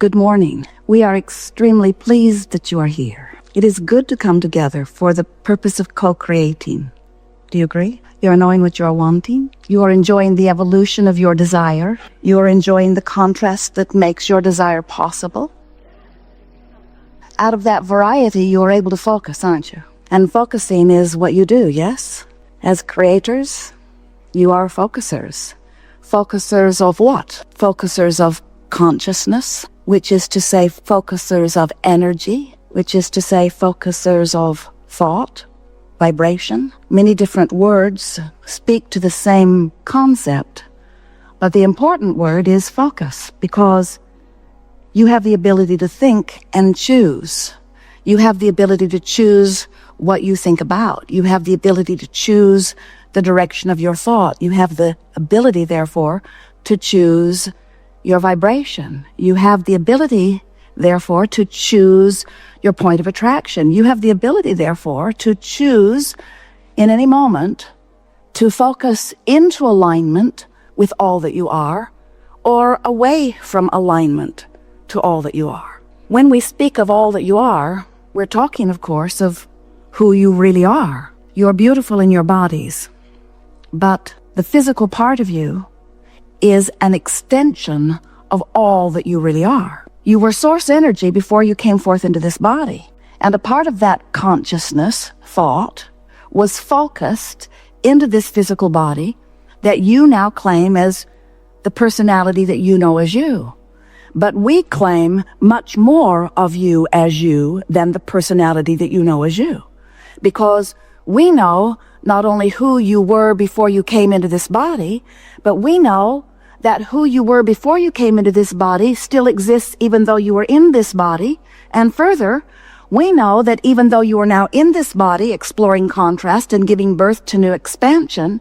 Good morning. We are extremely pleased that you are here. It is good to come together for the purpose of co-creating. Do you agree? You are knowing what you are wanting. You are enjoying the evolution of your desire. You are enjoying the contrast that makes your desire possible. Out of that variety, you are able to focus, aren't you? And focusing is what you do, yes? As creators, you are focusers. Focusers of what? Focusers of consciousness, which is to say focusers of energy, which is to say focusers of thought, vibration. Many different words speak to the same concept, but the important word is focus, because you have the ability to think and choose. You have the ability to choose what you think about. You have the ability to choose the direction of your thought. You have the ability, therefore, to choose your vibration. You have the ability, therefore, to choose your point of attraction. You have the ability, therefore, to choose in any moment to focus into alignment with all that you are, or away from alignment to all that you are. When we speak of all that you are, we're talking, of course, of who you really are. You're beautiful in your bodies, but the physical part of you is an extension of all that you really are. You were source energy before you came forth into this body, and a part of that consciousness, thought, was focused into this physical body that you now claim as the personality that you know as you. But we claim much more of you as you than the personality that you know as you. Because we know not only who you were before you came into this body, but we know that who you were before you came into this body still exists even though you were in this body. And further, we know that even though you are now in this body, exploring contrast and giving birth to new expansion,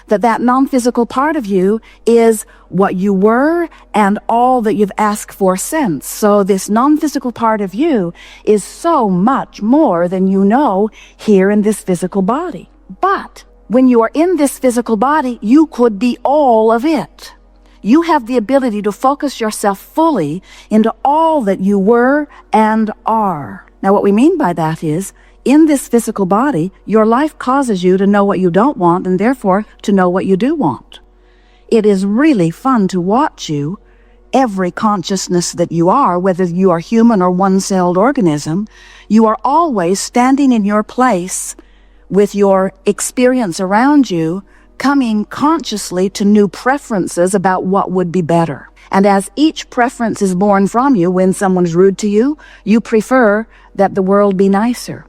that non-physical part of you is what you were and all that you've asked for since. So this non-physical part of you is so much more than you know here in this physical body. But when you are in this physical body, you could be all of it. You have the ability to focus yourself fully into all that you were and are. Now, what we mean by that is, in this physical body, your life causes you to know what you don't want and therefore to know what you do want. It is really fun to watch you, every consciousness that you are, whether you are human or one-celled organism, you are always standing in your place with your experience around you, coming consciously to new preferences about what would be better. And as each preference is born from you, when someone's rude to you, you prefer that the world be nicer.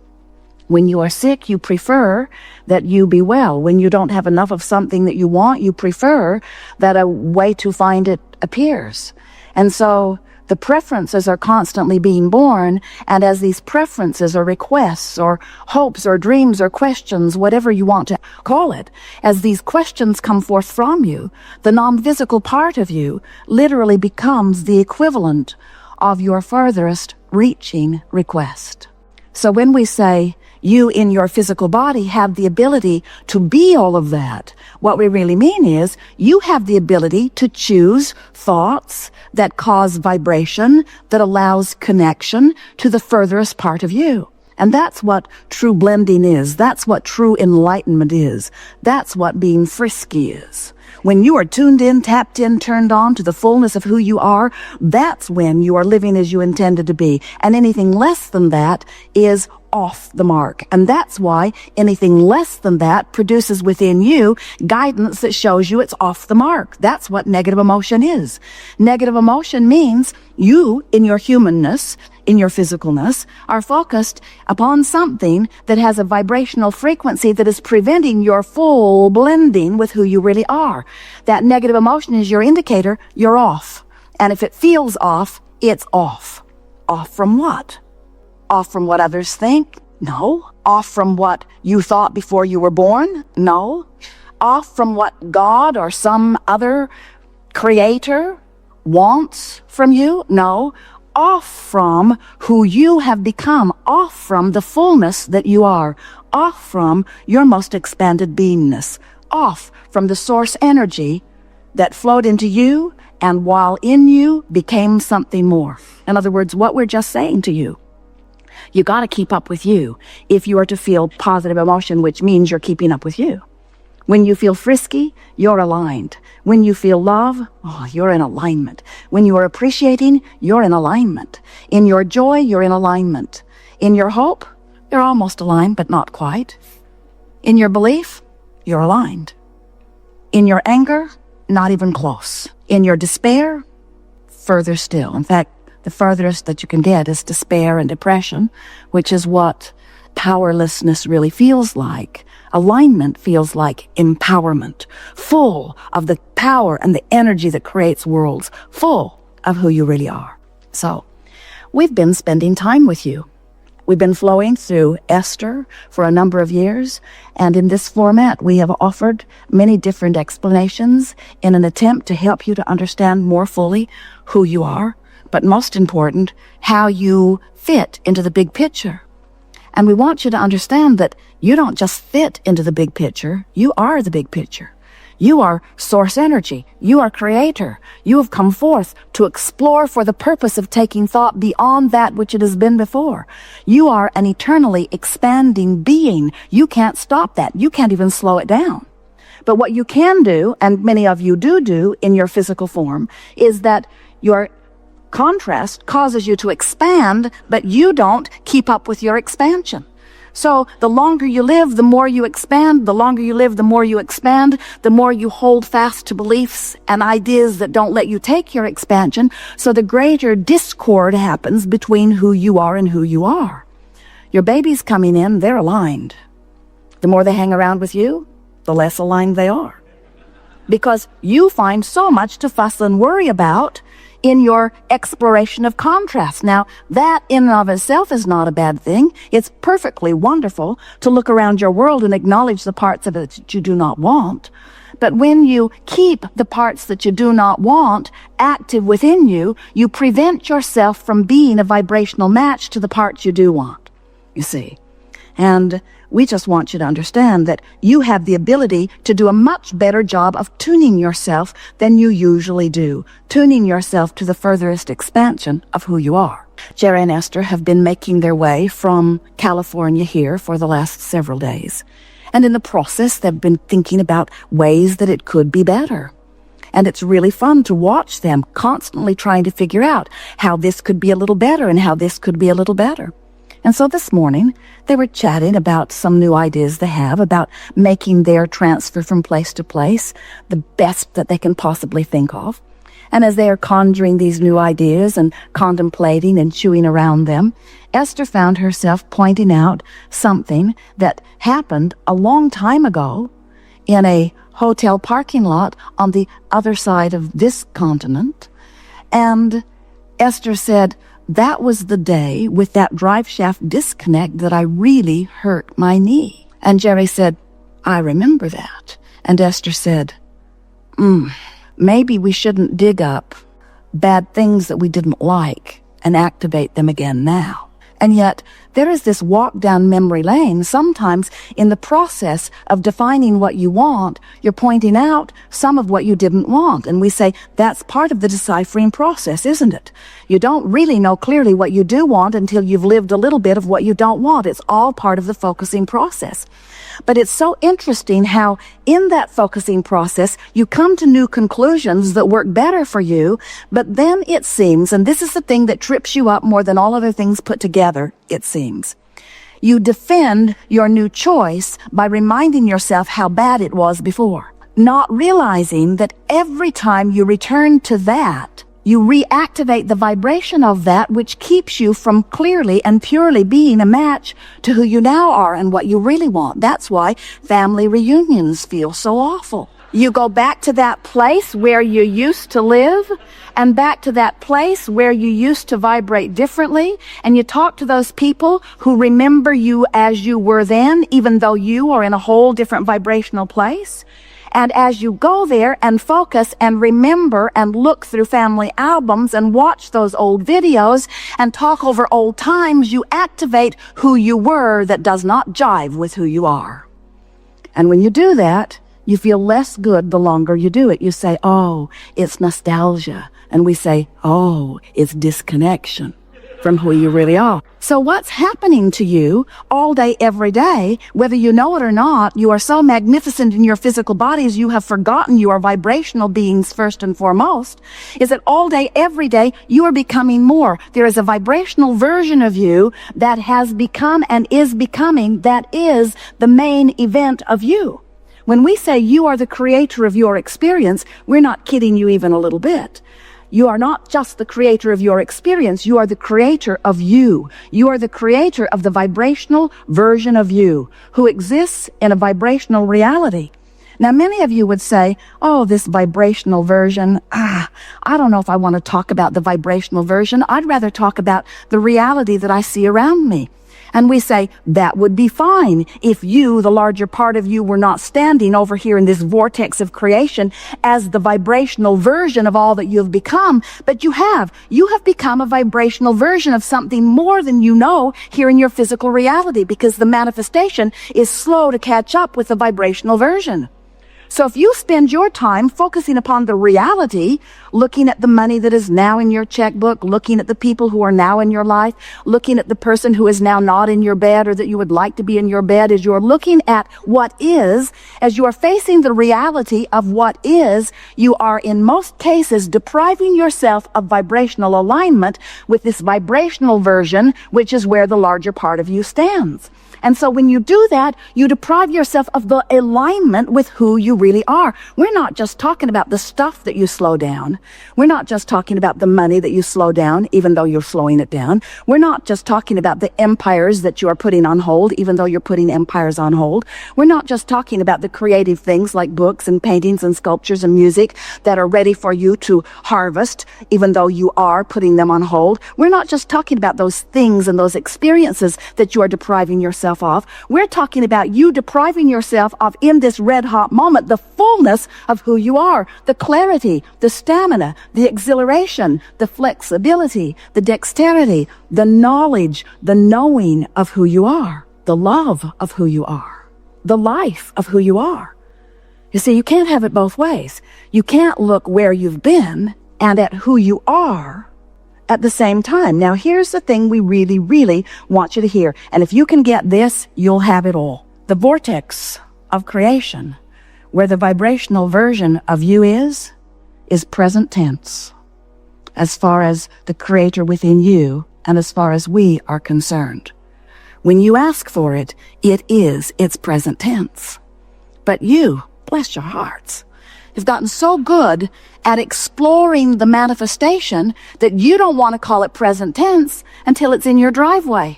When you are sick, you prefer that you be well. When you don't have enough of something that you want, you prefer that a way to find it appears. And so the preferences are constantly being born, and as these preferences or requests or hopes or dreams or questions, whatever you want to call it, as these questions come forth from you, the non-physical part of you literally becomes the equivalent of your furthest reaching request. So when we say, you in your physical body have the ability to be all of that, what we really mean is you have the ability to choose thoughts that cause vibration, that allows connection to the furthest part of you. And that's what true blending is. That's what true enlightenment is. That's what being frisky is. When you are tuned in, tapped in, turned on to the fullness of who you are, that's when you are living as you intended to be. And anything less than that is off the mark. And that's why anything less than that produces within you guidance that shows you it's off the mark. That's what negative emotion is. Negative emotion means you, in your humanness, in your physicalness, are focused upon something that has a vibrational frequency that is preventing your full blending with who you really are. That negative emotion is your indicator you're off. And if it feels off, it's off. Off from what? Off from what others think? No. Off from what you thought before you were born? No. Off from what God or some other creator wants from you? No. Off from who you have become. Off from the fullness that you are. Off from your most expanded beingness. Off from the source energy that flowed into you and while in you became something more. In other words, what we're just saying to you, you got to keep up with you if you are to feel positive emotion, which means you're keeping up with you. When you feel frisky, you're aligned. When you feel love, you're in alignment. When you are appreciating, you're in alignment. In your joy, you're in alignment. In your hope, you're almost aligned, but not quite. In your belief, you're aligned. In your anger, not even close. In your despair, further still. In fact, the furthest that you can get is despair and depression, which is what powerlessness really feels like. Alignment feels like empowerment, full of the power and the energy that creates worlds, full of who you really are. So, we've been spending time with you. We've been flowing through Esther for a number of years, and in this format, we have offered many different explanations in an attempt to help you to understand more fully who you are, but most important, how you fit into the big picture. And we want you to understand that you don't just fit into the big picture, you are the big picture. You are source energy. You are creator. You have come forth to explore for the purpose of taking thought beyond that which it has been before. You are an eternally expanding being. You can't stop that. You can't even slow it down. But what you can do, and many of you do in your physical form, is that your contrast causes you to expand, but you don't keep up with your expansion. So the longer you live, the more you expand. The longer you live, the more you expand. The more you hold fast to beliefs and ideas that don't let you take your expansion. So the greater discord happens between who you are and who you are. Your babies coming in, they're aligned. The more they hang around with you, the less aligned they are. Because you find so much to fuss and worry about in your exploration of contrast. Now, that in and of itself is not a bad thing. It's perfectly wonderful to look around your world and acknowledge the parts of it that you do not want. But when you keep the parts that you do not want active within you, you prevent yourself from being a vibrational match to the parts you do want, you see. And we just want you to understand that you have the ability to do a much better job of tuning yourself than you usually do, tuning yourself to the furthest expansion of who you are. Jerry and Esther have been making their way from California here for the last several days. And in the process, they've been thinking about ways that it could be better. And it's really fun to watch them constantly trying to figure out how this could be a little better and how this could be a little better. And so this morning, they were chatting about some new ideas they have about making their transfer from place to place the best that they can possibly think of. And as they are conjuring these new ideas and contemplating and chewing around them, Esther found herself pointing out something that happened a long time ago in a hotel parking lot on the other side of this continent. And Esther said, "That was the day with that drive shaft disconnect that I really hurt my knee." And Jerry said, "I remember that." And Esther said, maybe we shouldn't dig up bad things that we didn't like and activate them again now. And yet, there is this walk down memory lane. Sometimes in the process of defining what you want, you're pointing out some of what you didn't want. And we say, that's part of the deciphering process, isn't it? You don't really know clearly what you do want until you've lived a little bit of what you don't want. It's all part of the focusing process. But it's so interesting how in that focusing process, you come to new conclusions that work better for you. But then it seems, and this is the thing that trips you up more than all other things put together, it seems, you defend your new choice by reminding yourself how bad it was before, not realizing that every time you return to that, you reactivate the vibration of that which keeps you from clearly and purely being a match to who you now are and what you really want. That's why family reunions feel so awful. You go back to that place where you used to live and back to that place where you used to vibrate differently, and you talk to those people who remember you as you were then, even though you are in a whole different vibrational place. And as you go there and focus and remember and look through family albums and watch those old videos and talk over old times, you activate who you were that does not jive with who you are. And when you do that, You feel less good the longer you do it. You say, oh, it's nostalgia. And we say, oh, it's disconnection from who you really are. So what's happening to you all day, every day, whether you know it or not, you are so magnificent in your physical bodies, you have forgotten you are vibrational beings first and foremost, is that all day, every day, you are becoming more. There is a vibrational version of you that has become and is becoming, that is the main event of you. When we say you are the creator of your experience, we're not kidding you even a little bit. You are not just the creator of your experience, you are the creator of you. You are the creator of the vibrational version of you, who exists in a vibrational reality. Now, many of you would say, oh, this vibrational version, I don't know if I want to talk about the vibrational version. I'd rather talk about the reality that I see around me. And we say, that would be fine if you, the larger part of you, were not standing over here in this vortex of creation as the vibrational version of all that you've become. But you have. You have become a vibrational version of something more than you know here in your physical reality, because the manifestation is slow to catch up with the vibrational version. So if you spend your time focusing upon the reality, looking at the money that is now in your checkbook, looking at the people who are now in your life, looking at the person who is now not in your bed or that you would like to be in your bed, as you're looking at what is, as you are facing the reality of what is, you are in most cases depriving yourself of vibrational alignment with this vibrational version, which is where the larger part of you stands. And so when you do that, you deprive yourself of the alignment with who you really are. We're not just talking about the stuff that you slow down. We're not just talking about the money that you slow down, even though you're slowing it down. We're not just talking about the empires that you are putting on hold, even though you're putting empires on hold. We're not just talking about the creative things like books and paintings and sculptures and music that are ready for you to harvest, even though you are putting them on hold. We're not just talking about those things and those experiences that you are depriving yourself of. We're talking about you depriving yourself of, in this red hot moment, the fullness of who you are, the clarity, the stamina, the exhilaration, the flexibility, the dexterity, the knowledge, the knowing of who you are, the love of who you are, the life of who you are. You see, you can't have it both ways. You can't look where you've been and at who you are at the same time. Now, here's the thing we really, really want you to hear. And if you can get this, you'll have it all. The vortex of creation, where the vibrational version of you is present tense, as far as the creator within you and as far as we are concerned. When you ask for it, it's present tense. But you, bless your hearts, have gotten so good at exploring the manifestation that you don't want to call it present tense until it's in your driveway.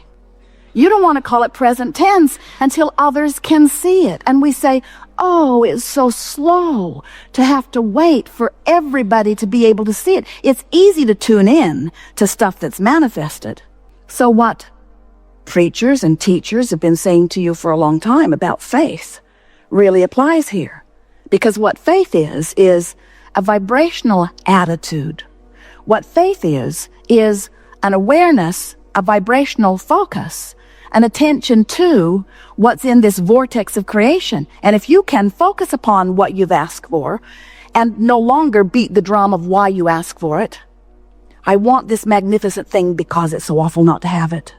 You don't want to call it present tense until others can see it. And we say, oh, it's so slow to have to wait for everybody to be able to see it. It's easy to tune in to stuff that's manifested. So what preachers and teachers have been saying to you for a long time about faith really applies here. Because what faith is a vibrational attitude. What faith is an awareness, a vibrational focus, an attention to what's in this vortex of creation. And if you can focus upon what you've asked for and no longer beat the drum of why you ask for it, I want this magnificent thing because it's so awful not to have it.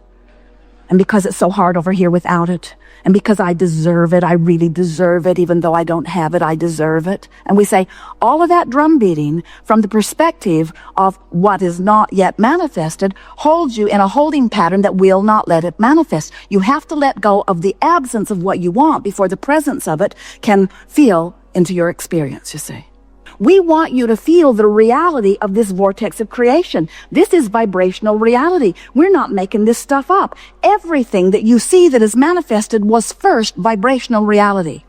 And because it's so hard over here without it. And because I deserve it, I really deserve it, even though I don't have it, I deserve it. And we say all of that drum beating from the perspective of what is not yet manifested holds you in a holding pattern that will not let it manifest. You have to let go of the absence of what you want before the presence of it can feel into your experience, you see. We want you to feel the reality of this vortex of creation. This is vibrational reality. We're not making this stuff up. Everything that you see that is manifested was first vibrational reality.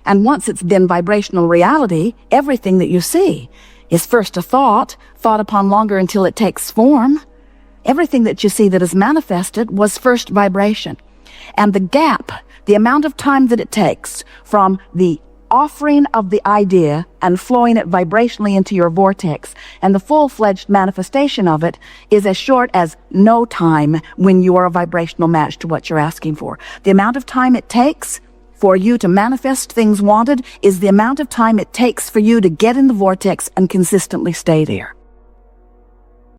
And once it's been vibrational reality, everything that you see is first a thought upon longer until it takes form. Everything that you see that is manifested was first vibration. And the gap, the amount of time that it takes from the offering of the idea and flowing it vibrationally into your vortex and the full-fledged manifestation of it is as short as no time when you are a vibrational match to what you're asking for. The amount of time it takes for you to manifest things wanted is the amount of time it takes for you to get in the vortex and consistently stay there.